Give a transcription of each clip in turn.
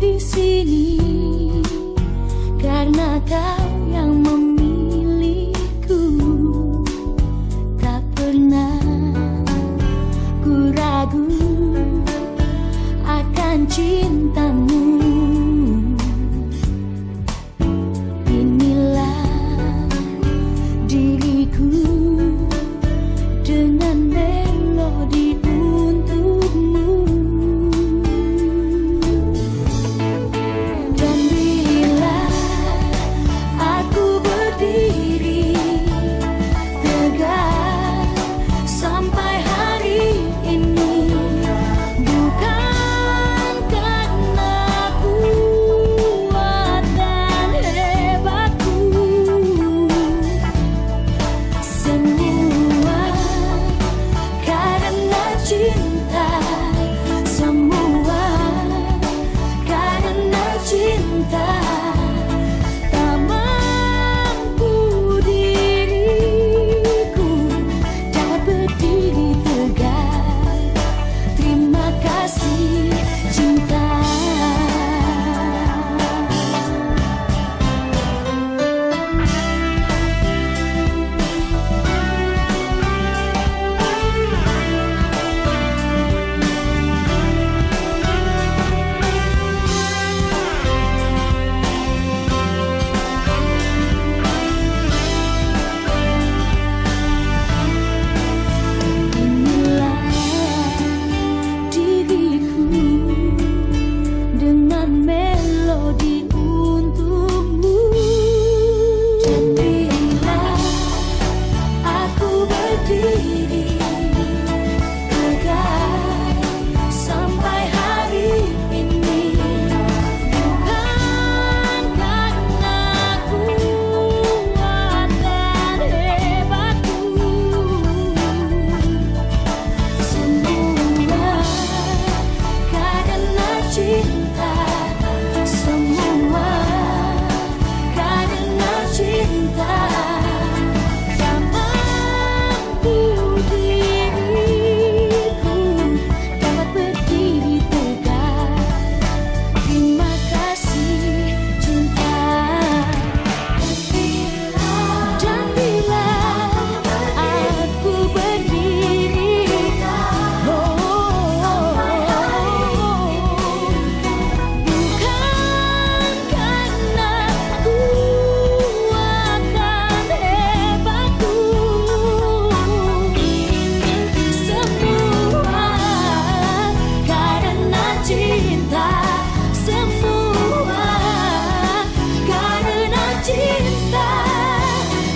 di sini karena kau yang memilihku. Tak pernah ku ragu akan cintamu. Inilah diriku dengan melodi untukmu. Dan bila aku berdiri tegak sampai hari ini, bukan karena kuat dan hebatku. Semua karena cinta, semua karena cinta. Tak mampu diriku dapat berdiri tegak. Terima kasih cinta. Inilah diriku dengan melodi untukmu. Dan bila aku berdiri tegak sampai hari ini, bukan karena kuat dan hebatku. Semua karena cinta, semua karena cinta. Tak mampu diriku dapat berdiri tegak. Terima kasih cinta. Dan bila aku berdiri bukan karena kuat dan hebatku. Semua karena cinta, semua karena cinta.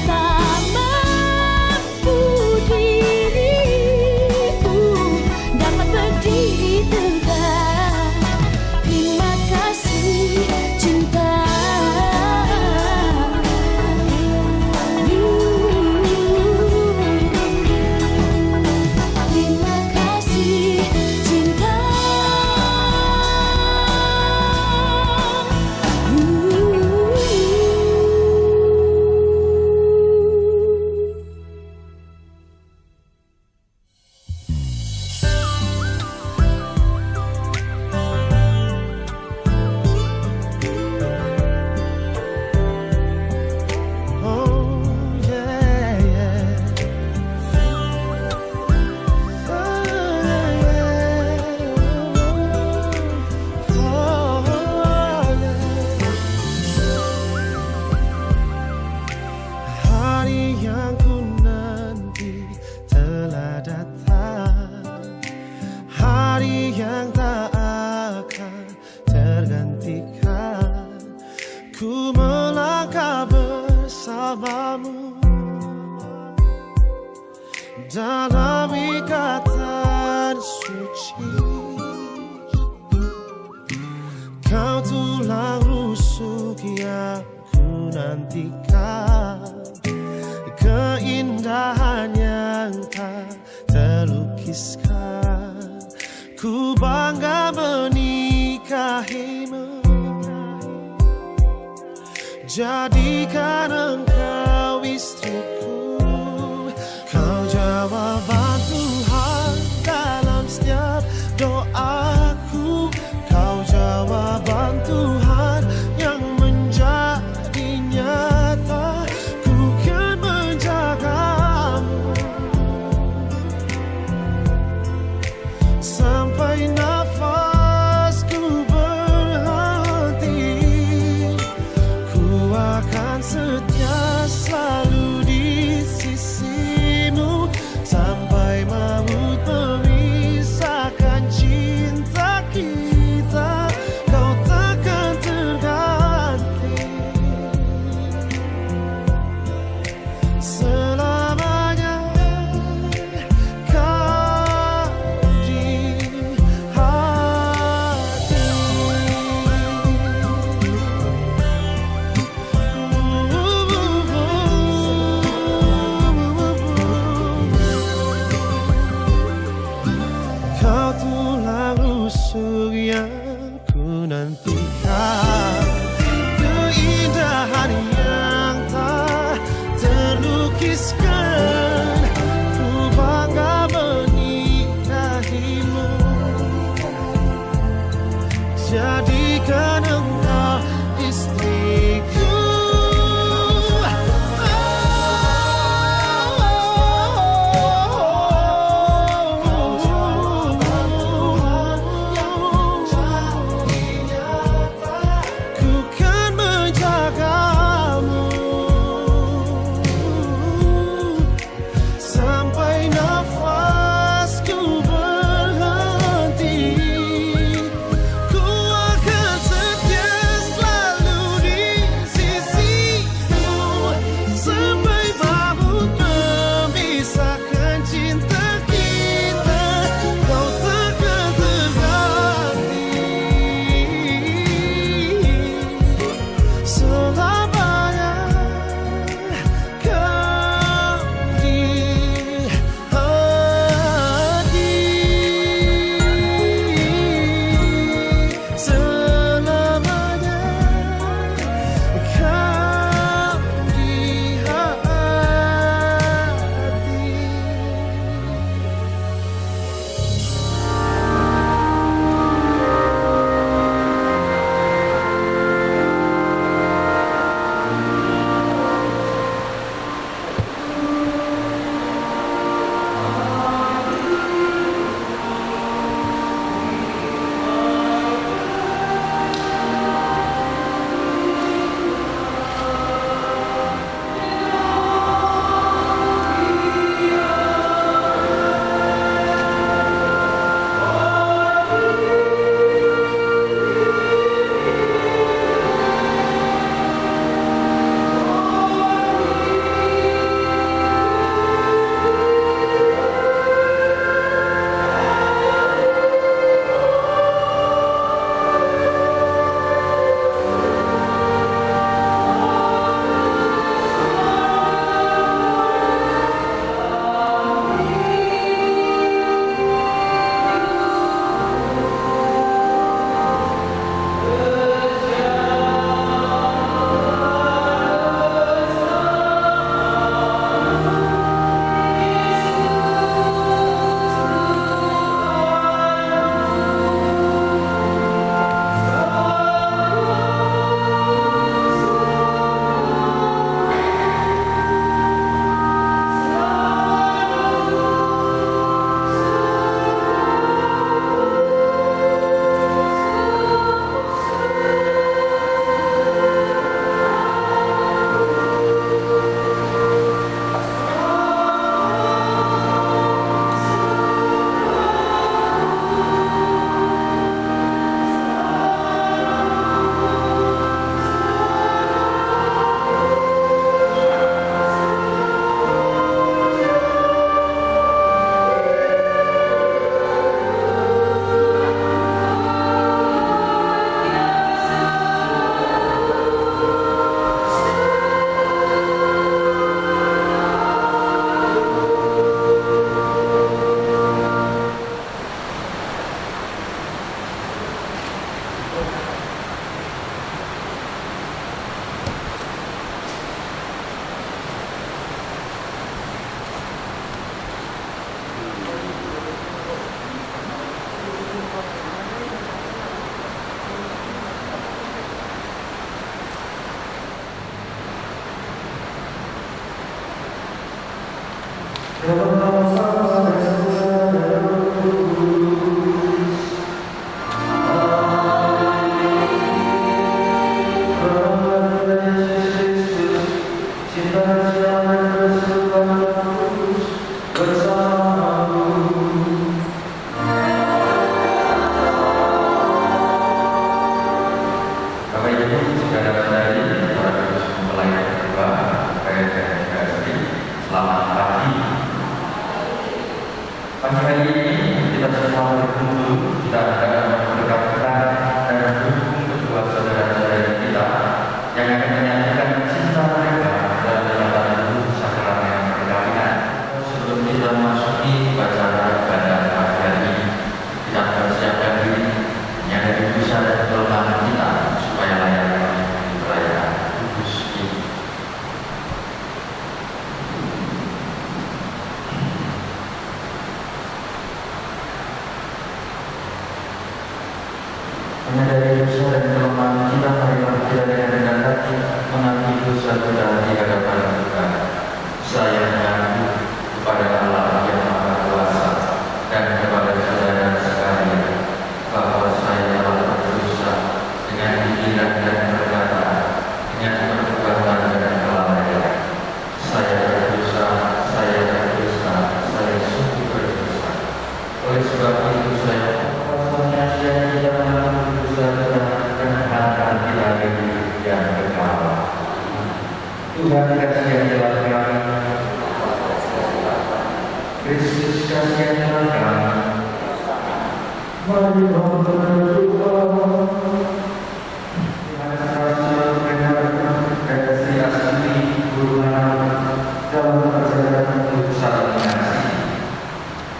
Tak mampu diriku dapat berdiri tegak. Terima kasih cinta. Terima kasih cinta. Oh yeah, yeah. Oh yeah. Hari yang ku nanti telah datang, hari yang tak akan tergantikan. Ku melangkah bersamamu dalam ikatan suci. Kau tulang rusuk yang ku nantikan, keindahan yang tak terlukiskan. Ku bangga menikahimu, jadikan engkau istriku. Kau jawaban Tuhan dalam setiap doaku. Kau jawaban yang ku nantikan, keindahan yang tak terlukiskan. Ku bangga menikahimu, jadikan engkau istriku. Selamat pagi. Menyadari dosa dan kelemahan kita, marilah kita dengan rendah hati mengakui dosa kita di hadapan Tuhan. Saya mengaku kepada Allah yang Maha Kuasa dan kepada saudara sekalian bahwa saya telah berdosa dengan pikiran dan perkataan, dengan perbuatan dan kelalaian. Saya berdosa, saya sungguh berdosa. Oleh sebab itu saya kuasanya tidak mengaku dosa kita dan akan kita hidup yang kekal. Tuhan kasihilah kami, Kristus kasihilah kami. Mari berdoa. Dengan Rasul Benarkan dan Sri Asli Guru Anak dalam perjalanan untuk saling mengasihi.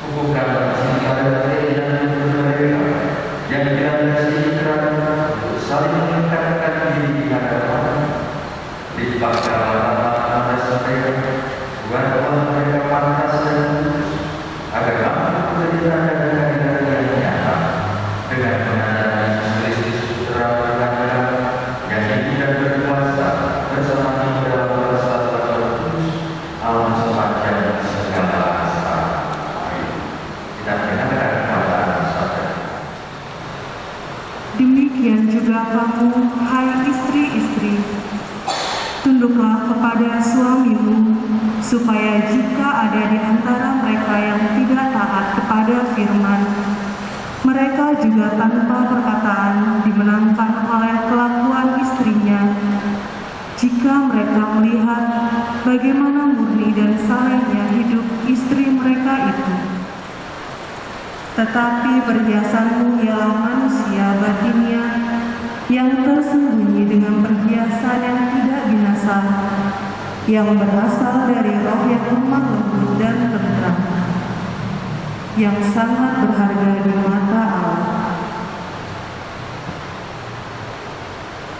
Hubungkan antara mereka yang dirandasi kerana saling meningkatkan diri di hadapan. Limpahkanlah atas mereka, buatlah mereka pantas dan lurus, agar mampu menjadi tanda dengan yang nyata, dengan menandai Kristus Putra Tuhan yang hidup dan berkuasa bersama kita dalam persatuan terus Allah sepanjang segala masa. Kita mendengarkan perkataan sabda. Demikian juga kamu, hai istri-istri, tunduklah kepada suamimu, supaya jika ada di antara mereka yang tidak taat kepada firman, mereka juga tanpa perkataan dimenangkan oleh kelakuan istrinya, jika mereka melihat bagaimana murni dan salehnya hidup istri mereka itu. Tetapi perhiasanmu ialah manusia batinnya, yang tersembunyi dengan perhiasan yang tidak binasa, yang berasal dari roh yang lemah lembut dan tenteram, yang sangat berharga di mata Allah.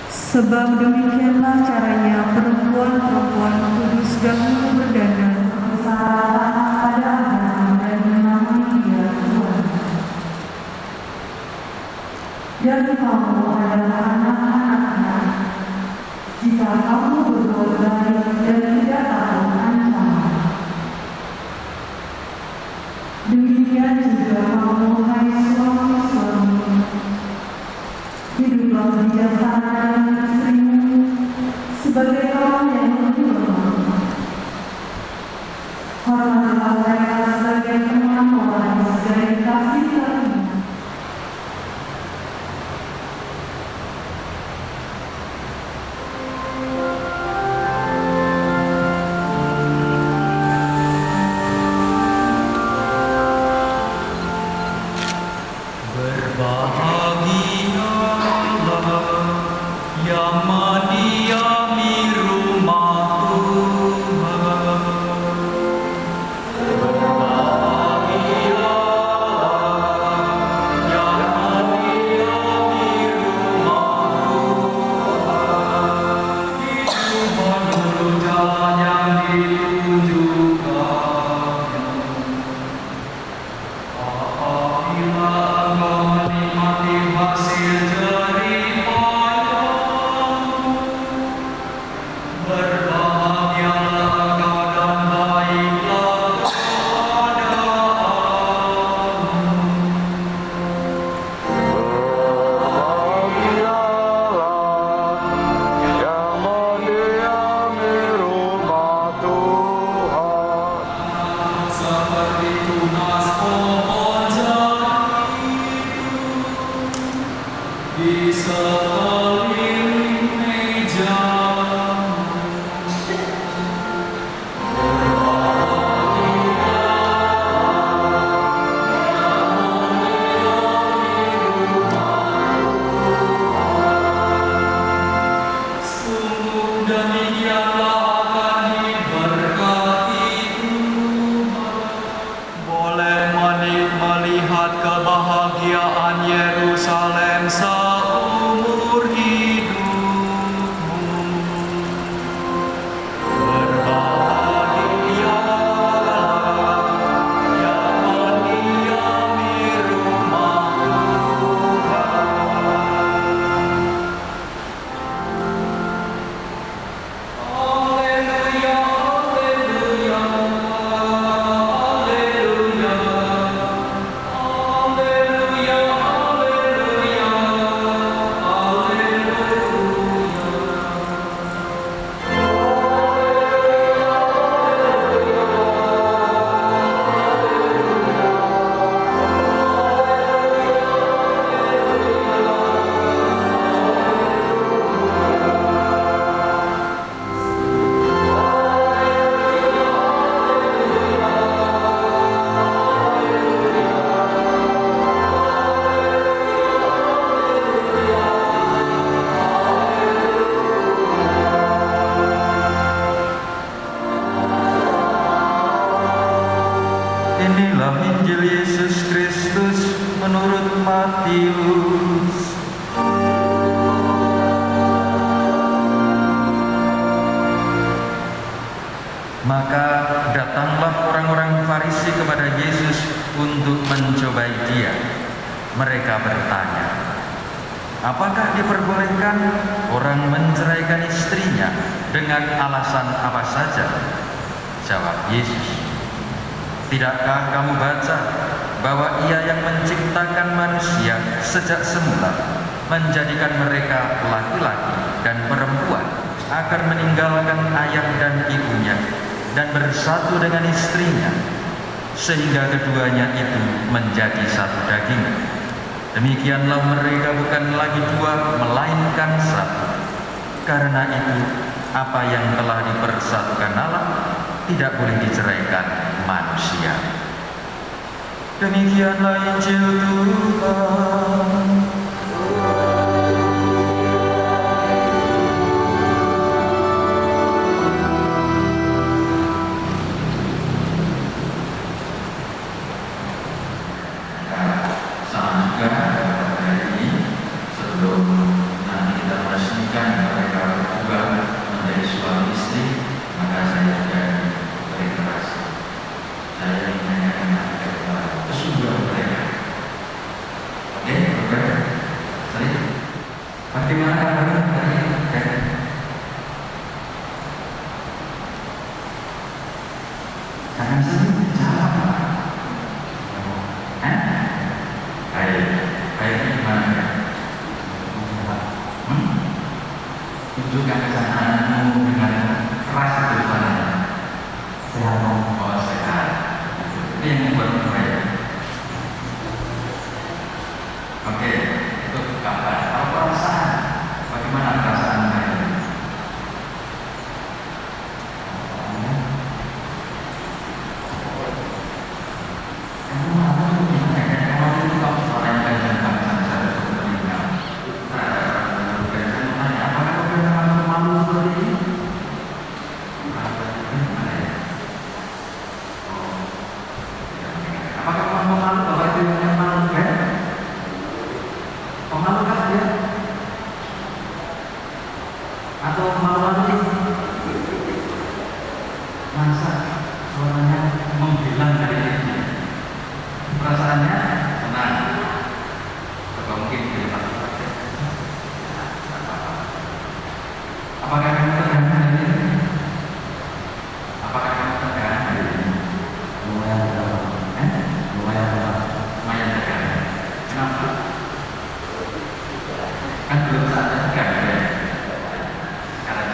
Sebab demikianlah caranya perempuan-perempuan kudus dahulu berdandan bersalah pada agama dan menamai Dia Tuhan. Dan kamu adalah anak-anaknya, jika kamu berbuat baik dan tidak takut ancaman. Demikian juga kamu, hai suami-suami, hiduplah bijaksana dengan istrimu sebagai kaum yang lebih lemah. Hormatilah mereka sebagai teman orang sebagai kasih karunia. Melihat kebahagiaan Yerusalem seumur hidup. mereka bertanya, apakah diperbolehkan orang menceraikan istrinya dengan alasan apa saja? Jawab Yesus, tidakkah kamu baca bahwa Ia yang menciptakan manusia sejak semula menjadikan mereka laki-laki dan perempuan akan meninggalkan ayah dan ibunya dan bersatu dengan istrinya, sehingga keduanya itu menjadi satu daging. Demikianlah mereka bukan lagi dua, melainkan satu. Karena itu, apa yang telah dipersatukan Allah tidak boleh diceraikan manusia. Demikianlah Injil Tuhan. Bagaimana kabarnya hari ini? Jangan sedih, jawab. Baiknya gimana? Tunjukkan kesenanganmu dengan keras di sana. Sehat, oh sehat. Itu yang membuat baik. Oke, itu kabar. Kalau perasaan, bagaimana perasaan kalian? Kamu malu gimana? Kamu malu itu kamu orang yang jangan saya seperti ini. Apakah kamu malu seperti ini? Apakah kamu malu bahwa itu yang malu kan? Pemalu kan dia? Atau malu-malu nih? Masa suaranya menghilang dari dirinya? Perasaannya senang. Atau mungkin dia apakah kamu tegang hari ini? Apakah kamu tegang hari ini? Lumayan tegang. Kenapa? Kan belum saatnya tegang ya? Sekarang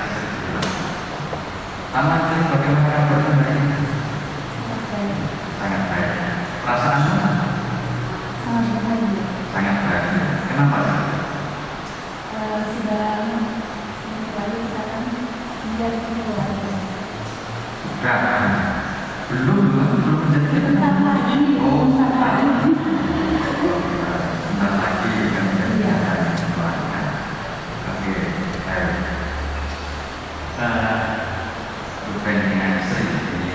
Taman ini bagaimana kabarnya hari ini? Sangat baik. Perasaanmu? Sangat bahagia. Kenapa? Belum menjadi. Oh, sebentar lagi kan menjadi. Oke, bukan dengan istri ini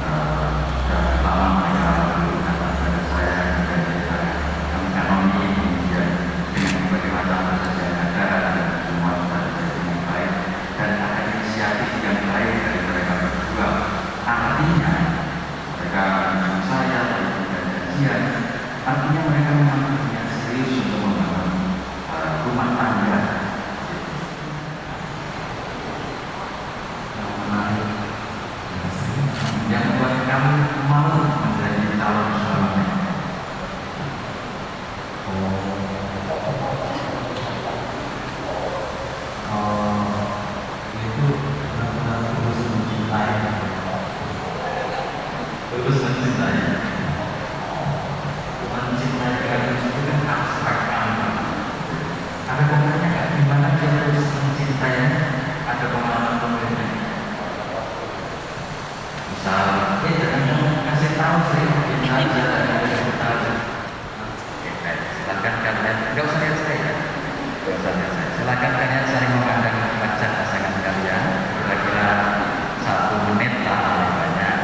sudah lama mereka menggunakan pada saya dan kami kanoni kemudian dengan berbagai macam proses yang ada dan semua sudah dengan baik dan ada inisiatif yang baik dari mereka berdua. Artinya mereka dengan saya dan kajian, artinya mereka memang punya serius untuk membangun rumah tangga. Yang membuat kamu mau menjadi calon suami. Itu benar-benar terus mencintai. Mencintai karena itu kan abstrak kan. Ada pemahamannya nggak? Gimana dia terus mencintai? Ada pemahaman pemerintah. Misal, jangan kasih tahu sih, kita kasih tahu. Silakan kalian, nggak usah lihat saya, silakan kalian saling memandang wajah pasangan kalian, kira-kira 1 menit lah paling banyak.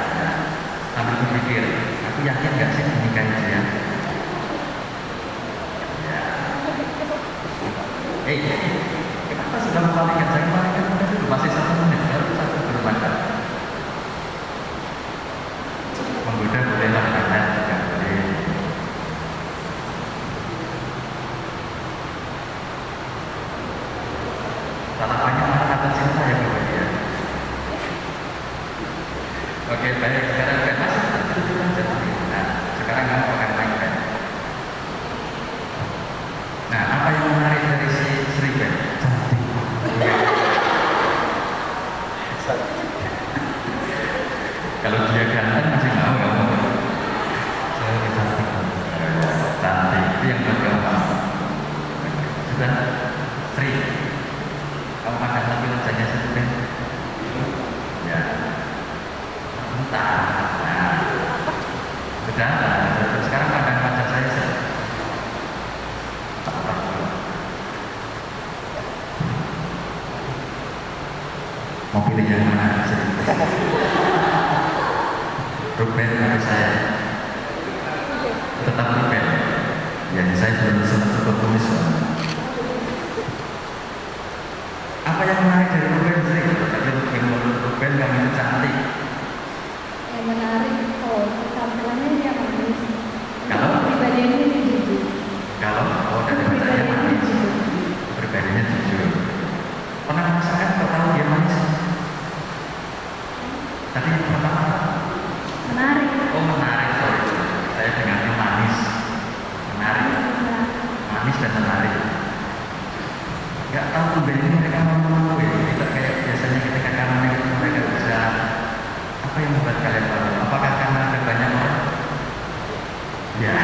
Sambil berpikir, aku yakin nggak sih menikahi dia? Kenapa sudah memalikan? Saya memalikan dulu, masih 1 menit, baru 1 bermata. Menggoda bolehlah, tidak boleh. Salah banyak kata cinta ya Bapak ya. Oke, baik, sekarang kan masih duduk aja. Nah, sekarang kamu akan mainkan. Nah, apa yang menarik dari si Sri Ben? Cantik. Kalau dia ganteng masih mau kamu. Saya cantik. Cantik itu yang buat kamu mau. Sudah, Sri. Kamu makan lagi wajahnya Sri Ben. Ya. Entah. Nah. Sudah. Sekarang makan wajah saya Sri. Mau pilih yang mana? Ruben atau saya? Tetap Ruben. Ya, saya belum sempat tulis. Apa yang menarik dari Ruben sih? Tapi menurut Ruben kamu itu cantik. Yang menarik, tampilannya dia manis. Kalau Pribadiannya dia jujur. Kalau dari wajahnya manis, pribadinya jujur. Pernah merasakan kok tahu dia manis? Tadi yang pertama Menarik. oh menarik, sorry. Saya dengarnya manis. Menarik. Manis dan menarik. Gak tahu tuh ini mereka mau ya. Tidak kayak biasanya ketika kanan itu mereka bisa. Apa yang membuat kalian malu? Apakah karena ada banyak orang? Ya,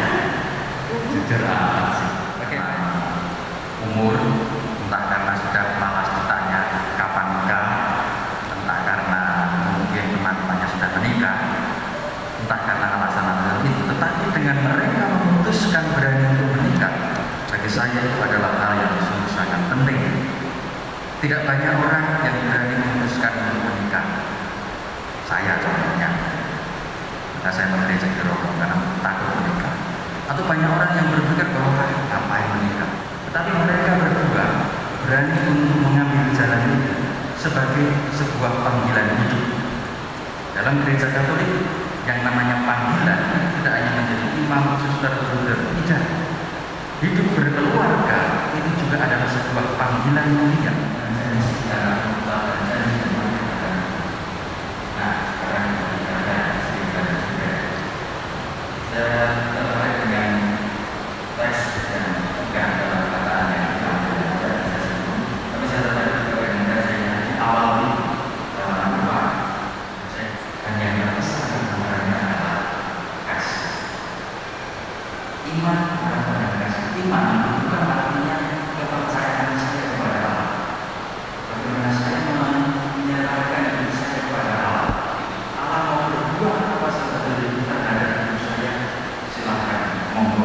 jujur amat sih. Oke. Umur, entah karena sudah malas ditanya kapan nikah, entah karena mungkin teman-temannya sudah menikah, entah karena alasan itu, tetapi dengan mereka memutuskan berani untuk menikah, bagi saya itu adalah hal yang sungguh sangat penting. Tidak banyak orang yang berani memutuskan untuk menikah. Saya contohnya, maka saya menggereja di Romo karena takut menikah. Atau banyak orang yang berpikir bahwa ngapain menikah. Tetapi mereka berdua berani untuk mengambil jalan itu sebagai sebuah panggilan hidup. Dalam gereja Katolik yang namanya panggilan tidak hanya menjadi imam, suster, bruder, tidak. Hidup berkeluarga itu juga adalah sebuah panggilan mulia. Nah, sekarang kita saya tertarik dengan teks yang bukan dalam kataan yang tapi saya tertarik juga dengan teks yang diawali dalam doa. Saya hanya mengisahkan sebenarnya adalah kasih. Iman bukan kasih. Iman bukan artinya kepercayaan saya kepada Allah. Bagaimana saya menyerahkan diri saya kepada Allah. Allah mau berbuat apa saja dari terhadap hidup saya, silakan monggo.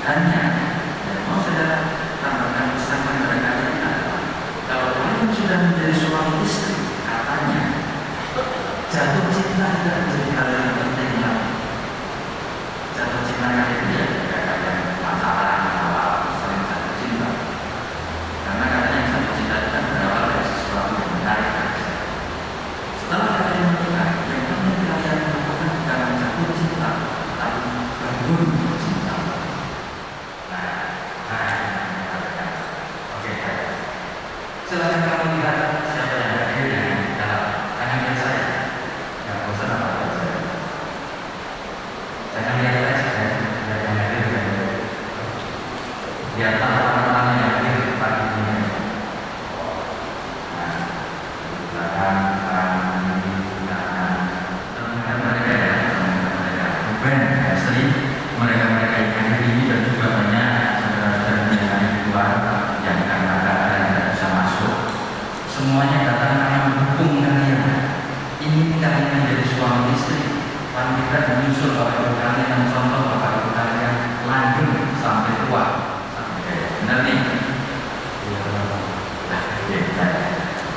Hanya, mau saudara pun cinta. Oke, baik. Silakan kamu lihat siapa yang hadir dalam tangan saya. Yang bosan apa saya? Jangan lihat aja yang hadir. Lihat orang-orang yang hadir pagi ini. Mereka yang hadir ini dan juga banyak saudara-saudara yang ada di luar yang karena keadaan tidak bisa masuk. Semuanya datang karena mendukung kalian. Ingin kalian menjadi suami istri. Paling tidak menyusul bapak ibu kalian dan contoh bapak ibu kalian lanjut sampai tua. Benar nih?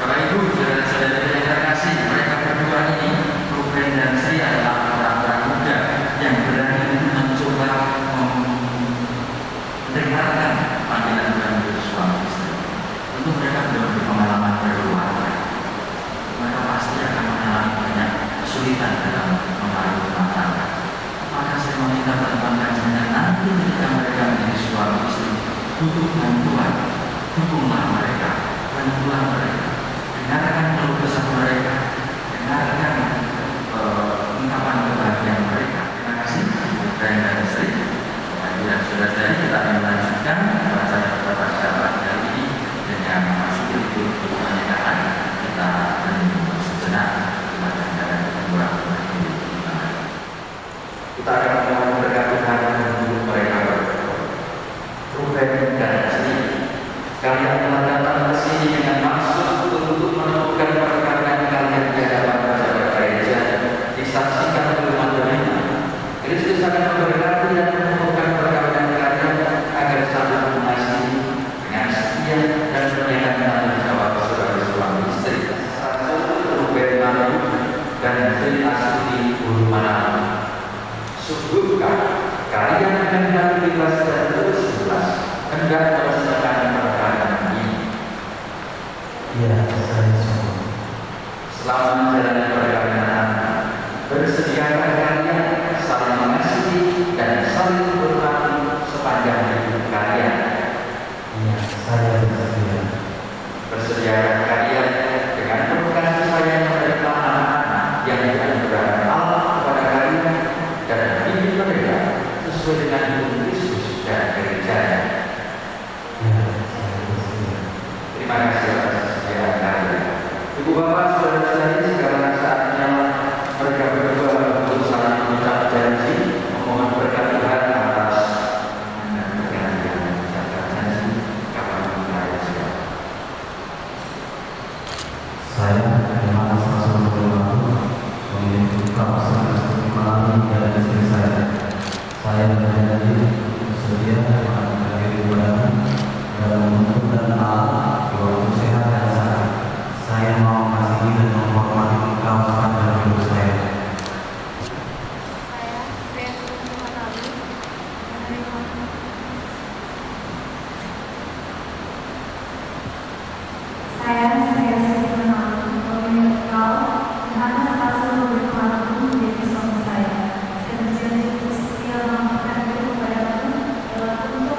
Bapak ibu, saudara-saudara yang terkasih, mereka berdua ini, Ruben dan Sri adalah orang-orang muda yang berani mencoba mendengarkan panggilan Tuhan menjadi suami istri. Tentu mereka belum berpengalaman berkeluarga. Mereka pasti akan mengalami banyak kesulitan dalam mengatur rumah tangga. Maka saya meminta bantuan kajian nanti ketika mereka menjadi suami istri, butuh bantuan, dukunglah mereka, bantulah mereka, dengarkan keluh kesah mereka, dengarkan ungkapan kebahagiaan mereka. Terima kasih dan istri. Dan saudara-saudari, kita akan melanjutkan bacaan beberapa syarat kali ini dengan memasuki liturgi pernikahan. Kita menyambut sejenak dan kurang-kurang ini. Kita akan memohon berkat Tuhan untuk mereka berdua. Ruben dan Sri, kalian telah datang ke sini dengan maksud untuk menemukan perkawinan kalian di hadapan pejabat gereja, disaksikan oleh Madalena. Kristus akan memberkati dan menemukan perkawinan kalian agar saling mengasihi dengan setia dan menjalankan tanggung jawab sebagai suami istri. Ruben Manu dan Sri Astuti Guru Manalu. Sungguhkah kalian hendak bebas dan terus hendak melaksanakan perkawinan ini? Ya, saya sungguh. Selama menjalani perkawinan, bersediakah kalian saling mengasihi dan saling berhati sepanjang hidup kalian? Ya, saya bersedia. Bersediakah kalian dengan penuh kasih sayang menerima anak-anak yang dianugerahkan Allah kepada kalian dan hidup mereka sesuai dengan hukum Kristus dan gerejanya? Ya, saya bersedia. Terima kasih atas kesediaan kalian. Ibu bapak, saudara-saudari, sekarang saatnya mereka berdua untuk saling mengucap janji, memohon berkat Tuhan atas pergantian mengucapkan janji kapan mulai siap. Saya dengan asal berlaku memiliki kapasitas untuk melalui jalan istri saya. Saya berjanji bersedia mengadakan diri ibadah dalam bentuk dan alat di waktu sehat dan sakit. Saya mau mengasihi dan menghormati engkau sepanjang hidup saya. Saya Sri Astuti Manalu menerima dan atas hasil berkeluarga menjadi suami saya. Saya berjanji untuk setia melakukan diri kepadamu dalam bentuk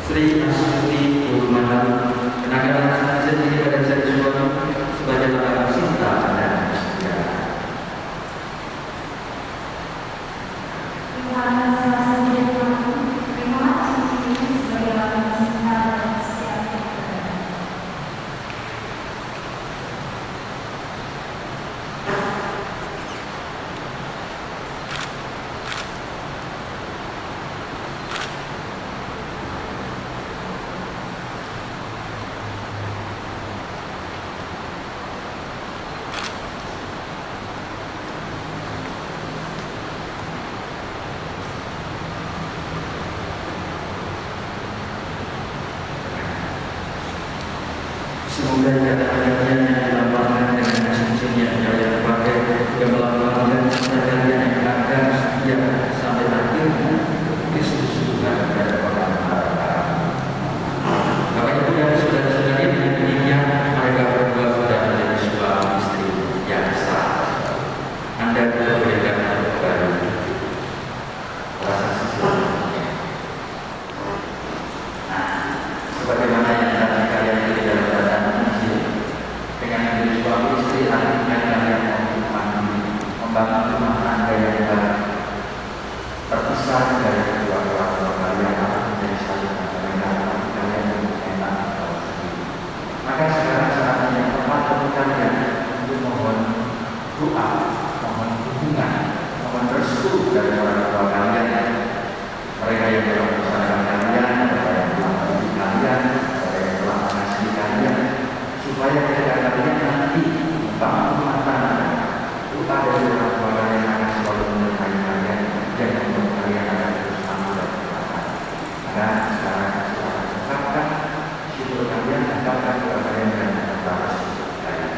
Sri Astuti Burmanan kenakalan sendiri pada saya suami sebagai lembaga cinta dan setia. Terima kasih sebagai orang cinta dan setia. Semoga kalian yang dilapangkan dengan cincin yang kalian pakai yang melambangkan cinta kalian yang akan setia sampai akhirnya Kristus Tuhan dan orang harta. Bapak Ibu dan saudara-saudari, dengan demikian mereka berdua sudah menjadi suami istri yang sah. Anda diberikan hidup baru. Rasa sesuatu. Sebagaimana yang tadi kalian pilih dalam bacaan Injil, dengan menjadi suami istri artinya kalian membangun rumah tangga yang baik, terpisah dari kedua orang tua kalian atau menjadi saling mengenal kalian yang enak atau sendiri. Maka sekarang saatnya yang tepat bagi kalian untuk mohon doa, mohon hubungan, mohon restu dari orang tua kalian, mereka yang telah bersama kalian, mereka yang telah mendidik kalian, mereka yang telah mengasihi kalian, supaya ketika kalian nanti membangun rumah tangga, doa dari orang tua kalian akan selalu menyertai kalian dan membuat kalian akan terus aman dan berkah. Maka sekarang kita akan ungkapkan syukur kalian, ungkapkan doa kalian dan balas syukur kalian.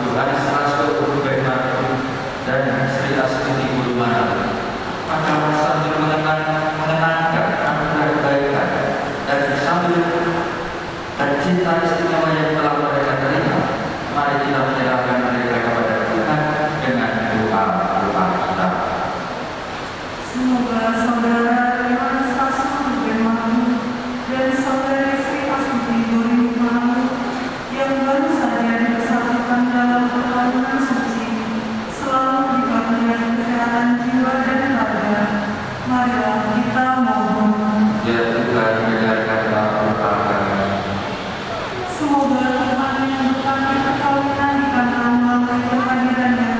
Yohanes berkat istimewa yang telah mereka terima, mari kita menyerahkan mereka kepada Tuhan dengan doa kita. Semoga saudara Yohanes Rasul Firman dan saudara Sri Astuti Nurhikmahu yang baru saja dipersatukan dalam perkawinan suci selalu dikaruniai kesehatan jiwa dan raga. Marilah kita mohon. Ya Tuhan, dengarkanlah doa kami. Semoga Tuhan yang berkati perkawinan di kantor melalui kehadirannya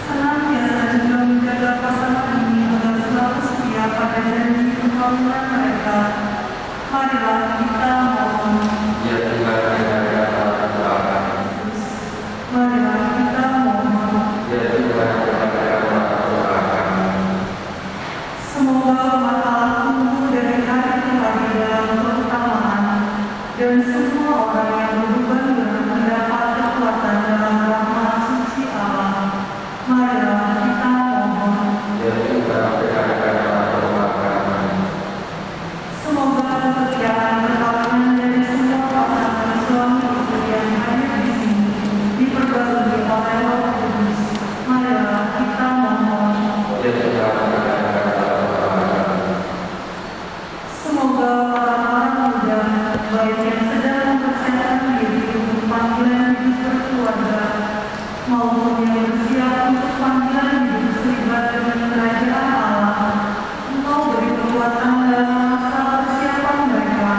senantiasa juga menjaga pasangan ini agar selalu setia pada janji perkawinan mereka. Marilah kita mohon. Ya Tuhan, dengarkanlah doa kami. Marilah kita mohon. Ya Tuhan, dengarkanlah doa kami. Semoga makalah tumbuh dari hari ke hari dalam keutamaan dan semua orang yang berhubungan dengan mendapat kekuatan dalam rahmat suci Allah. Marilah kita mohon. Ya Tuhan, dengarkanlah doa kami. Semoga kesetiaan perkawinan dari semua pasangan suami istri yang hadir di sini diperbarui oleh Roh Kudus. Marilah kita mohon. Ya Tuhan, dengarkanlah doa kami. Semoga orang muda baik yang sedang mempersiapkan diri untuk panggilan hidup berkeluarga maupun yang bersiap untuk panggilan hidup seribat dengan kerajaan Allah, Engkau beri kekuatan dalam masa persiapan mereka.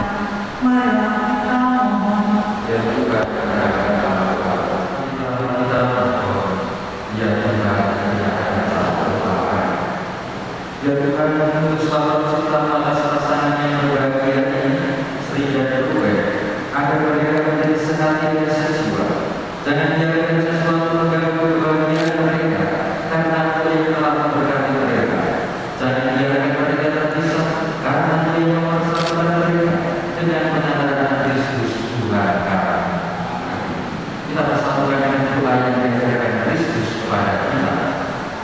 Marilah kita mohon. Ya Tuhan, dengarkanlah doa kami. Kita mohon. Ya Tuhan, dengarkanlah doa kami. Ya Tuhan, putuslah penciptaan atas pasangan yang berbahagia ini, Sri dan Ruben, agar mereka menjadi sehati dan sejiwa. Jangan biarkan sesuatu mengganggu kebahagiaan mereka, karena Engkau yang telah memberkati mereka. Jangan biarkan mereka terpisah, karena Engkau yang mempersatukan mereka dengan penyadaran Kristus Tuhan kami. Kita bersatukan dengan doa yang diajarkan Kristus kepada kita.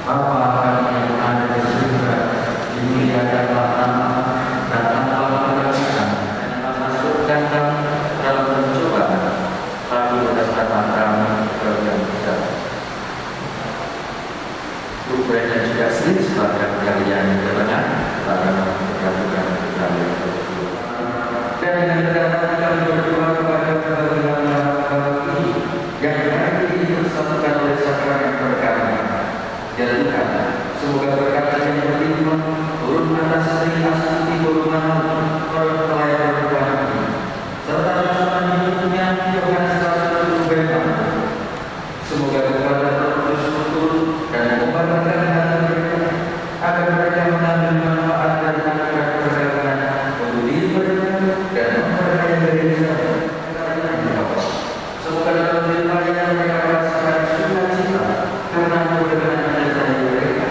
Bapa kami yang ada di surga, dimuliakanlah namamu, datanglah kerajaan, jangan masukkan kami dalam pencobaan, tapi berdasarkan kami kepada kita. Ruben dan juga Sri sebagai kalian yang benar, akan menjatuhkan kalian berdua. Dan dengan segala kami berdoa kepada kebahagiaan ini yang hari ini bersatukan oleh sakramen perkawinan. Ya Tuhan, semoga berkat yang berlimpah turun atas Sri Astuti Nurhikmahu pelayan kami, serta bersama hidupnya Yohanes Rasul Ruben. Semoga kekuatan Roh Kudus turun dan membarkan hati mereka, agar mereka mengambil manfaat dari anugerah perkawinan untuk diri mereka dan memperkaya diri mereka. Semoga dalam limpahnya mereka merasakan sukacita karena kemudahan menyertai mereka.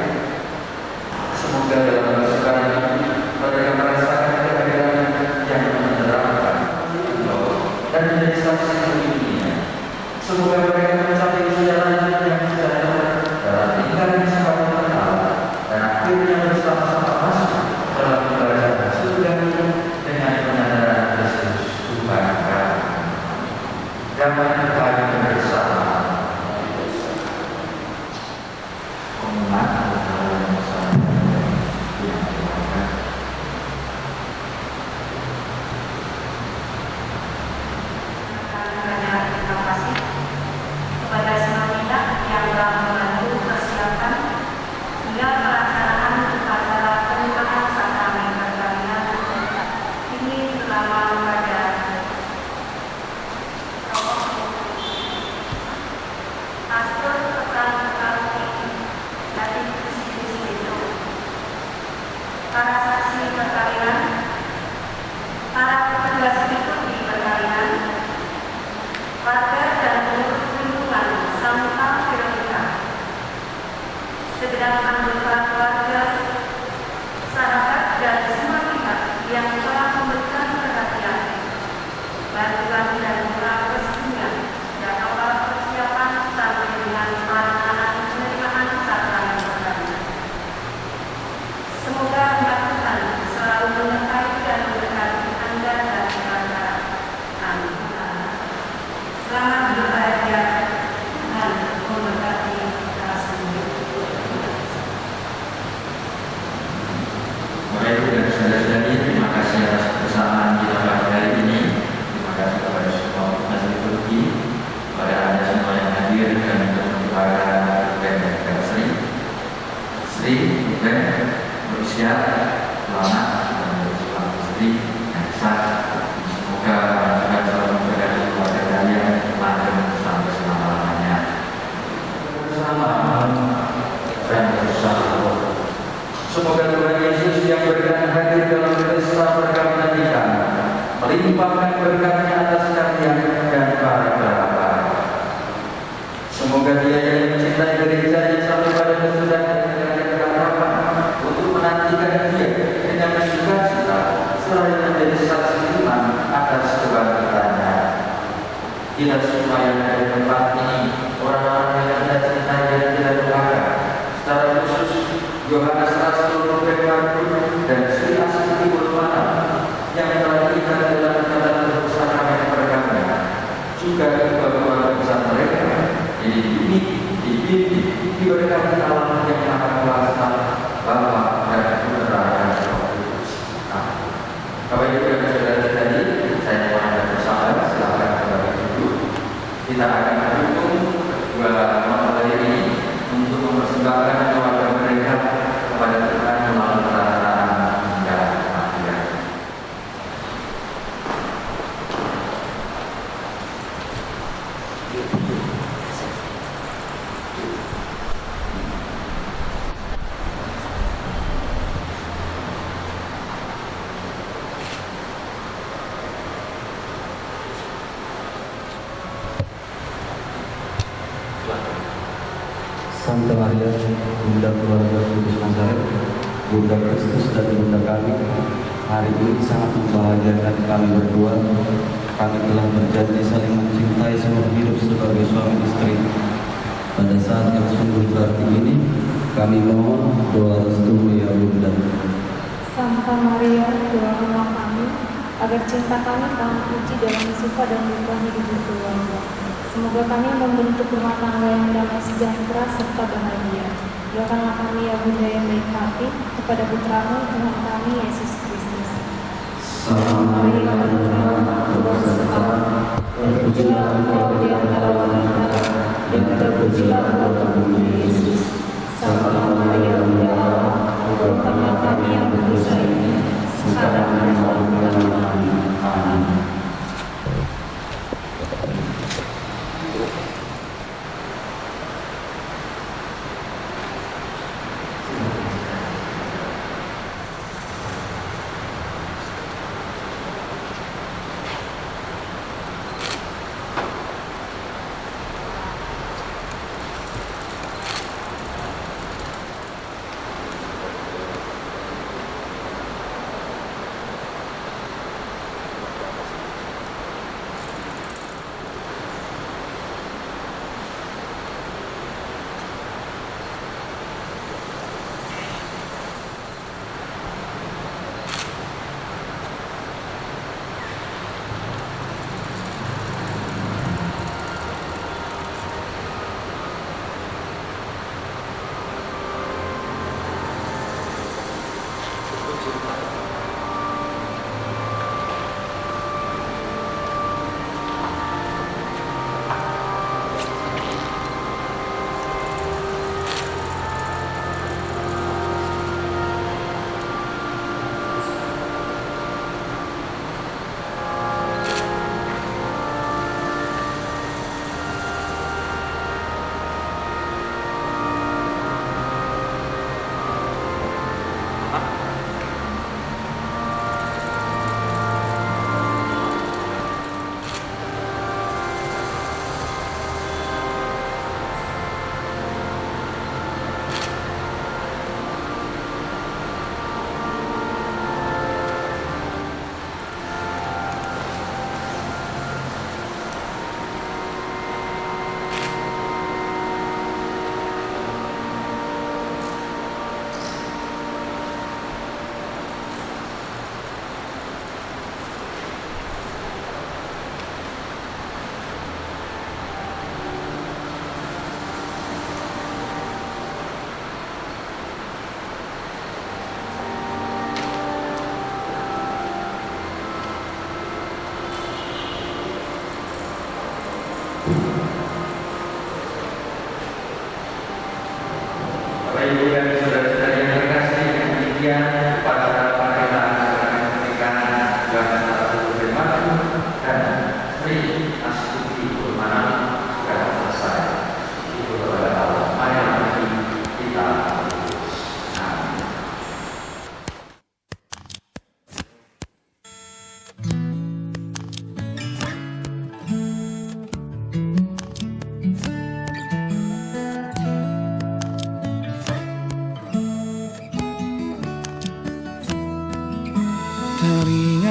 Semoga dalam kesukaan ini mereka merasakan kehadiran yang menerangkan dan menjadi saksi dunia. Semoga mereka mencapai usia lanjut yang sejahtera dalam tinggal di sepakatan Allah dan akhirnya bersama-sama masuk dalam kerajaan surga dengan penyadaran Kristus Tuhan kami. Damai Tuhan bersama. Mengulang hal yang sama yang dilakukan. Banyak terima kasih kepada semua pihak yang telah membantu persiapan hingga pelaksanaan upacara pernikahan sakramen perkawinan ini terutama pada Pastor dari Kristi itu, para saksi perkawinan, para petugas ikut di perkawinan, warga dan pengurus lingkungan Santa Veronica, segenap anggota keluarga, sahabat dan semua pihak yang telah memberikan perhatian, bantuan dan doa restunya dan awal persiapan sampai dengan pelaksanaan penerimaan sakramen perkawinan. Semoga Tuhan selalu menyertai dan memberkati Anda dan keluarga. Amin. saudara dan Sri dan berusia selamat dan bersuami istri yang sah. Semoga Tuhan selalu memberkati keluarga kalian langgeng sampai selama-lamanya. Bersama dan bersama. Semoga Tuhan Yesus yang berkenan hadir dalam pesta perkawinan kita melimpahkan berkatnya atas kalian dan para kerabat. Semoga Dia yang mencintai gerejanya sampai pada kesudahan dan keharapan untuk menantikan Dia dengan sukacita selain menjadi saksi iman atas kebangkitannya. Kita semua yang ada di tempat ini, orang-orang yang kita cintai dan kita doakan, secara khusus Yohanes Rasul dan Sri Astuti Burmana yang telah terikat dalam catatan sakramen perkawinan, juga kedua-dua besar mereka jadi dibimbing, diberkati Allah yang Maha Kuasa, Bapa dan Putra dan Roh Kudus. Bapak Ibu dan saudara tadi, saya mohon Anda bersabar, silakan kembali duduk. Kita akan mendukung kedua mempelai ini untuk mempersembahkan keluarga mereka kepada Tuhan melalui perkataan hingga kematian. Santa Maria, Bunda Keluarga Kudus Nazaret, Bunda Kristus dan Bunda kami, hari ini sangat membahagiakan kami berdua. Kami telah berjanji saling mencintai seumur hidup sebagai suami istri. Pada saat yang sungguh berarti ini, kami mohon doa restu ya Bunda. Santa Maria, doakanlah kami agar cinta kami tahan uji dalam suka dan duka hidup berkeluarga. Semoga kami membentuk rumah tangga yang damai sejahtera serta bahagia. Doakanlah kami ya Bunda yang baik hati kepada Putramu Tuhan kami Yesus Kristus. Santa Maria, terpujilah Engkau di antara wanita dan terpujilah Engkau Tuhan Yesus. Santa Maria, Bunda Allah, doakanlah kami yang berdosa ini sekarang dan waktu kami. Amin.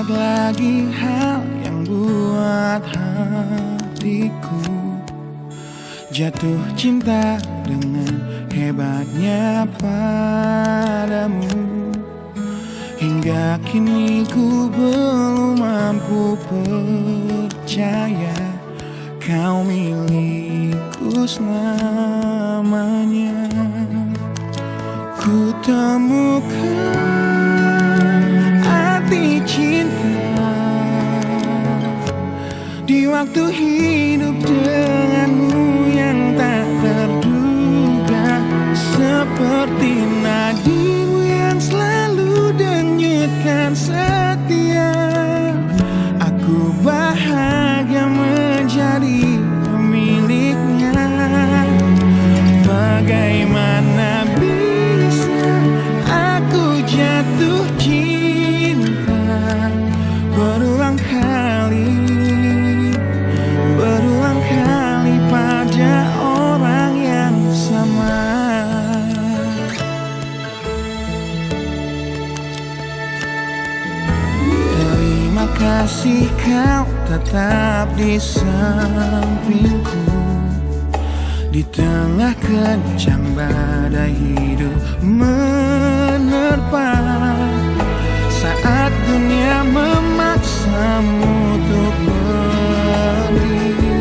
ingat lagi hal yang buat hatiku jatuh cinta dengan hebatnya padamu. Hingga kini ku belum mampu percaya kau milikku selamanya. Ku temukan arti cinta di waktu hidup denganmu yang tak terduga, seperti nadimu yang selalu denyutkan setia. Aku bahagia menjadi pemiliknya. Bagaimana bisa aku jatuh cinta berulang kali pada orang yang sama. Terima kasih kau tetap di sampingku di tengah kencang badai hidup menerpa. Saat dunia memaksamu untuk pergi,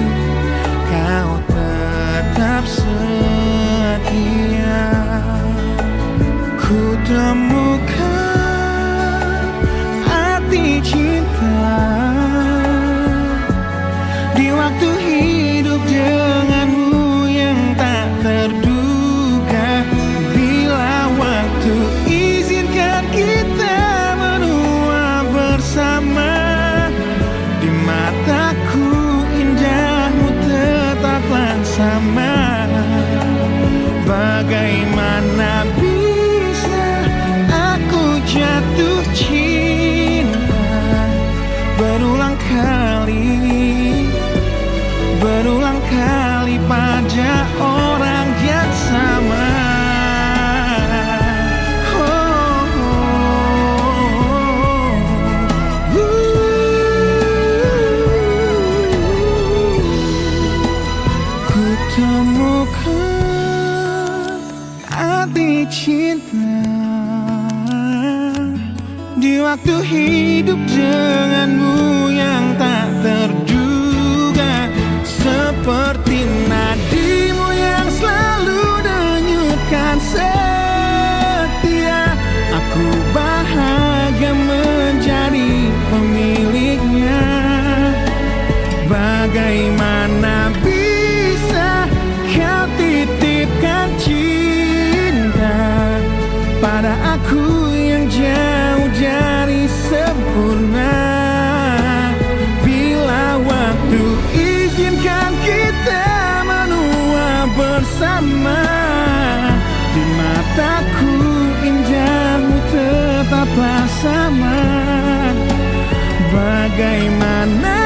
kau tetap setia. Ku temukan arti cinta di waktu hidup denganmu yang tak terduga. Bila waktu izinkan kita menua bersama, di mataku indahmu tetaplah sama. Bagaimana bisa aku jatuh cinta berulang kali pada orang yang sama. Ku temukan arti cinta di waktu hidup denganmu yang tak terduga, seperti nadimu yang selalu denyutkan setia. Aku bahagia menjadi pemiliknya. Bagaimana bisa kau titipkan cinta pada aku yang jauh dari sempurna. Bila waktu izinkan kita menua bersama, di mataku indahmu tetaplah sama. Bagaimana